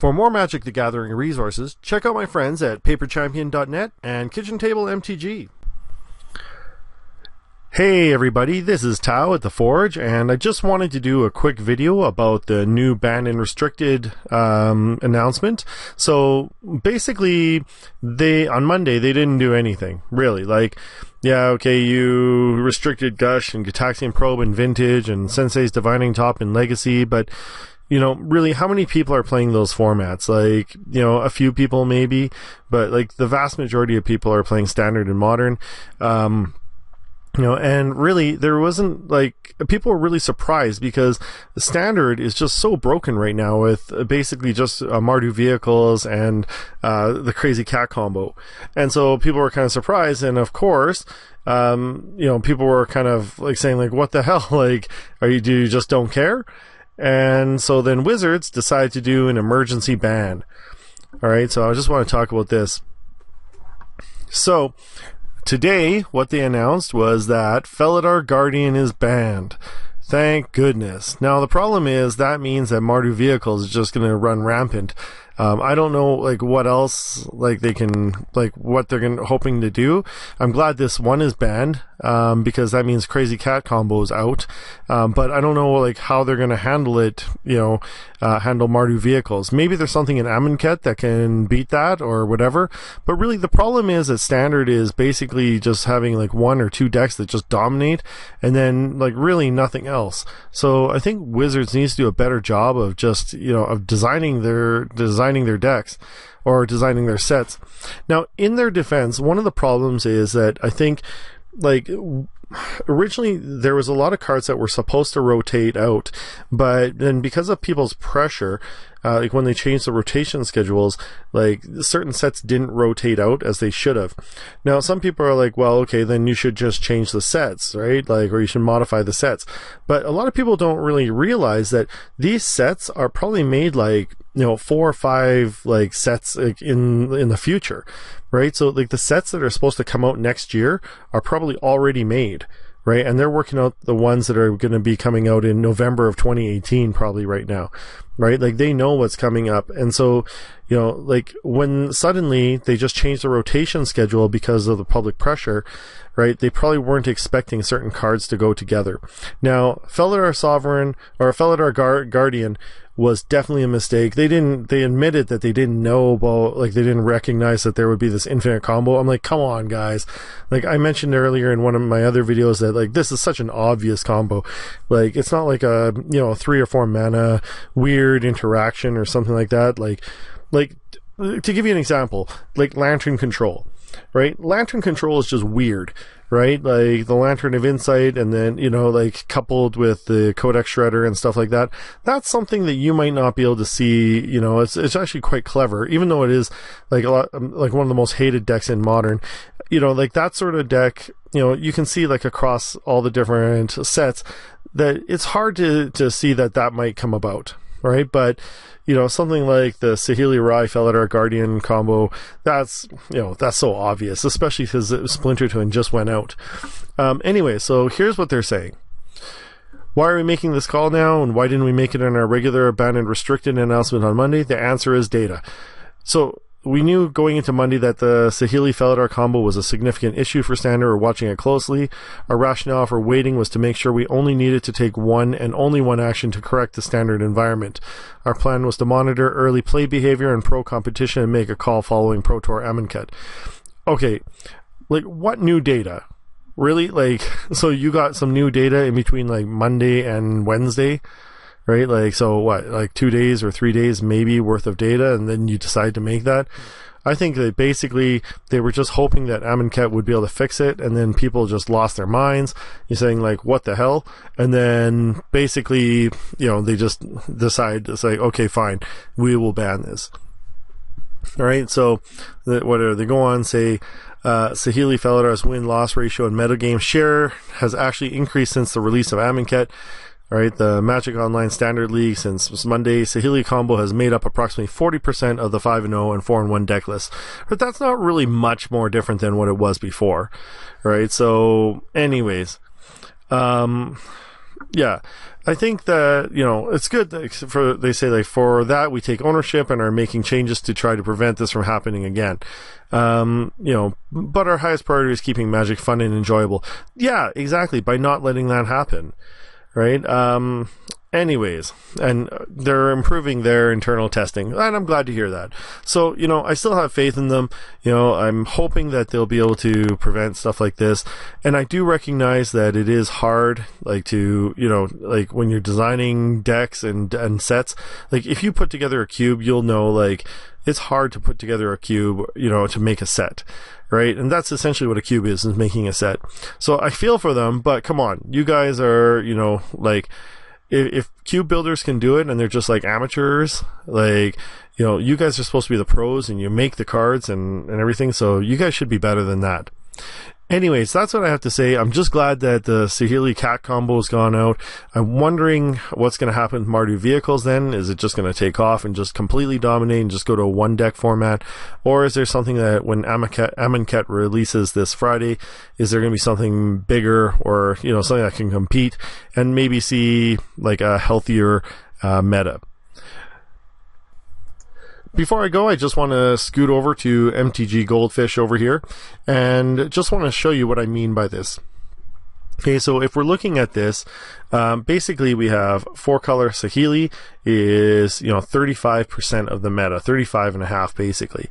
For more Magic the Gathering resources, check out my friends at paperchampion.net and Kitchen Table MTG. Hey everybody, this is Tao at The Forge, and I just wanted to do a quick video about the new banned and restricted announcement. So basically, on Monday, they didn't do anything, really. Like, yeah, okay, you restricted Gush and Gitaxian Probe and Vintage and Sensei's Divining Top and Legacy, but you know, really, how many people are playing those formats? Like, you know, a few people maybe, but like the vast majority of people are playing Standard and Modern. You know, and really, there wasn't, like, people were really surprised because the Standard is just so broken right now with basically just Mardu vehicles and the Crazy Cat combo. And so people were kind of surprised, and of course, you know, people were kind of like saying, like, what the hell? Like, do you just don't care? And so then Wizards decided to do an emergency ban. Alright, so I just want to talk about this. So, today, what they announced was that Felidar Guardian is banned. Thank goodness. Now, the problem is that means that Mardu vehicles is just going to run rampant. I don't know, like, what else, like, they can, like, what they're hoping to do. I'm glad this one is banned, because that means Crazy Cat combo is out. But I don't know, like, how they're going to handle it, you know, handle Mardu vehicles. Maybe there's something in Amonkhet that can beat that or whatever. But really, the problem is that Standard is basically just having, like, one or two decks that just dominate, and then, like, really nothing else. So I think Wizards needs to do a better job of just, you know, of designing their decks or designing their sets. Now, in their defense, one of the problems is that I think, like, originally there was a lot of cards that were supposed to rotate out, but then because of people's pressure, like when they changed the rotation schedules, like certain sets didn't rotate out as they should have. Now some people are like, well, okay, then you should just change the sets, right? Like, or you should modify the sets. But a lot of people don't really realize that these sets are probably made like, you know, 4 or 5 like sets like in the future, right? So like the sets that are supposed to come out next year are probably already made, right? And they're working out the ones that are going to be coming out in November of 2018 probably right now, right? Like they know what's coming up. And so, you know, like when suddenly they just changed the rotation schedule because of the public pressure, right? They probably weren't expecting certain cards to go together. Now, Felidar Sovereign or Felidar Guardian was definitely a mistake. They admitted that they didn't know about, like, they didn't recognize that there would be this infinite combo. I'm like, come on, guys. Like, I mentioned earlier in one of my other videos that, like, this is such an obvious combo. Like, it's not like a, you know, 3 or 4 mana weird interaction or something like that. Like, to give you an example, like Lantern Control, right? Lantern Control is just weird, right? Like the Lantern of Insight, and then, you know, like coupled with the Codex Shredder and stuff like that. That's something that you might not be able to see. You know, it's actually quite clever, even though it is like a lot, like one of the most hated decks in Modern. You know, like that sort of deck, you know, you can see like across all the different sets that it's hard to see that might come about, right? But you know, something like the Saheeli Rai Felidar Guardian combo, that's, you know, that's so obvious, especially because Splinter Twin just went out. Anyway, so here's what they're saying. Why are we making this call now, and why didn't we make it in our regular banned and restricted announcement on Monday? The answer is data. So we knew going into Monday that the Saheeli Felidar combo was a significant issue for Standard. We're watching it closely. Our rationale for waiting was to make sure we only needed to take one and only one action to correct the Standard environment. Our plan was to monitor early play behavior and pro competition and make a call following Pro Tour Amonkhet. Okay, like what new data? Really? Like, so you got some new data in between like Monday and Wednesday? Right? Like, so what, like 2 days or 3 days maybe worth of data, and then you decide to make that? I think that basically they were just hoping that Amonkhet would be able to fix it, and then people just lost their minds. You're saying like, what the hell? And then basically, you know, they just decide to say, okay, fine, we will ban this. All right, so whatever, they go on, say, Saheeli Felidar's win-loss ratio and metagame share has actually increased since the release of Amonkhet. All right, the Magic Online Standard League since Monday, Saheeli combo has made up approximately 40% of the 5-0 and 4-1 deck list. But that's not really much more different than what it was before. All right, so anyways, yeah, I think that, you know, it's good that they say like for that we take ownership and are making changes to try to prevent this from happening again. You know, but our highest priority is keeping Magic fun and enjoyable. Yeah, exactly. By not letting that happen, right? Anyways, and they're improving their internal testing, and I'm glad to hear that. So, you know, I still have faith in them. You know, I'm hoping that they'll be able to prevent stuff like this. And I do recognize that it is hard, like to, you know, like when you're designing decks and sets, like if you put together a cube, you'll know, like, it's hard to put together a cube, you know, to make a set, right? And that's essentially what a cube is making a set. So I feel for them, but come on, you guys are, you know, like, if cube builders can do it and they're just like amateurs, like, you know, you guys are supposed to be the pros and you make the cards and everything, so you guys should be better than that. Anyways, that's what I have to say. I'm just glad that the Saheeli Cat combo has gone out. I'm wondering what's going to happen with Mardu vehicles then. Is it just going to take off and just completely dominate and just go to a one deck format? Or is there something that when Amonkhet releases this Friday, is there going to be something bigger or, you know, something that can compete and maybe see like a healthier meta? Before I go, I just want to scoot over to MTG Goldfish over here and just want to show you what I mean by this. Okay, so if we're looking at this, basically we have 4-color Saheeli is, you know, 35% of the meta, 35.5 basically.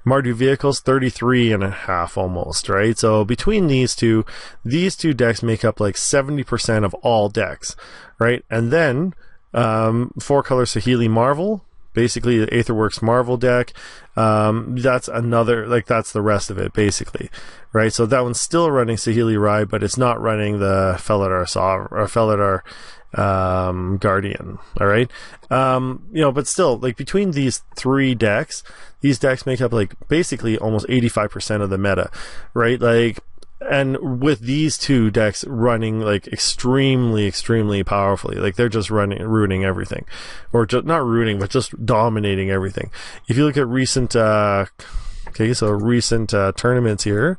Mardu vehicles 33.5 almost, right? So between these two decks make up like 70% of all decks, right? And then 4-color Saheeli Marvel, basically the Aetherworks Marvel deck, that's another, like, that's the rest of it basically, right? So that one's still running Saheeli Ride, but it's not running the Felidar Guardian. All right, you know, but still, like, between these three decks, these decks make up like basically almost 85% of the meta, right? Like, and with these two decks running like extremely powerfully, like they're just ruining everything, or just not ruining, but just dominating everything. If you look at recent tournaments here,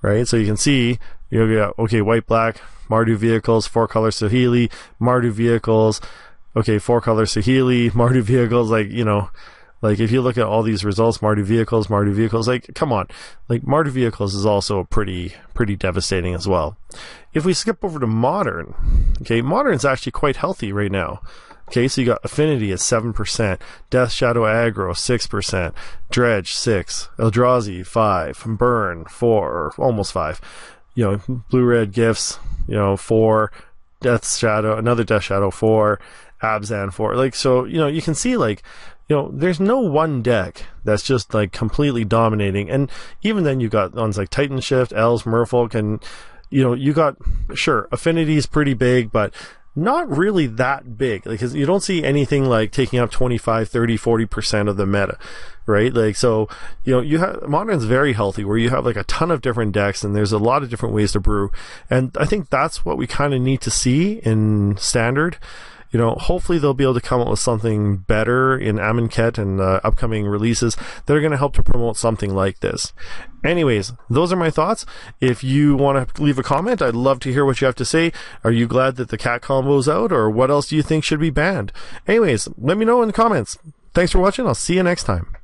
right? So you can see, you know, okay, white black Mardu vehicles, 4-color Saheeli Mardu vehicles, okay, 4-color Saheeli Mardu vehicles, like, you know. Like, if you look at all these results, Mardu vehicles, like, come on. Like, Mardu vehicles is also pretty devastating as well. If we skip over to Modern, okay, Modern's actually quite healthy right now. Okay, so you got Affinity at 7%, Death Shadow Aggro 6%, Dredge 6, Eldrazi 5, Burn 4, almost 5. You know, Blue-Red Gifts, you know, 4, Death Shadow, another Death Shadow 4, Abzan 4. Like, so, you know, you can see, like, you know, there's no one deck that's just like completely dominating. And even then you got ones like Titan Shift, Elves, Merfolk, and, you know, you got, sure, Affinity is pretty big, but not really that big, because you don't see anything like taking up 25, 30, 40% of the meta, right? Like, so, you know, you have Modern's very healthy, where you have like a ton of different decks and there's a lot of different ways to brew. And I think that's what we kind of need to see in Standard. You know, hopefully they'll be able to come up with something better in Amonkhet and upcoming releases that are going to help to promote something like this. Anyways, those are my thoughts. If you want to leave a comment, I'd love to hear what you have to say. Are you glad that the cat combo's out, or what else do you think should be banned? Anyways, let me know in the comments. Thanks for watching. I'll see you next time.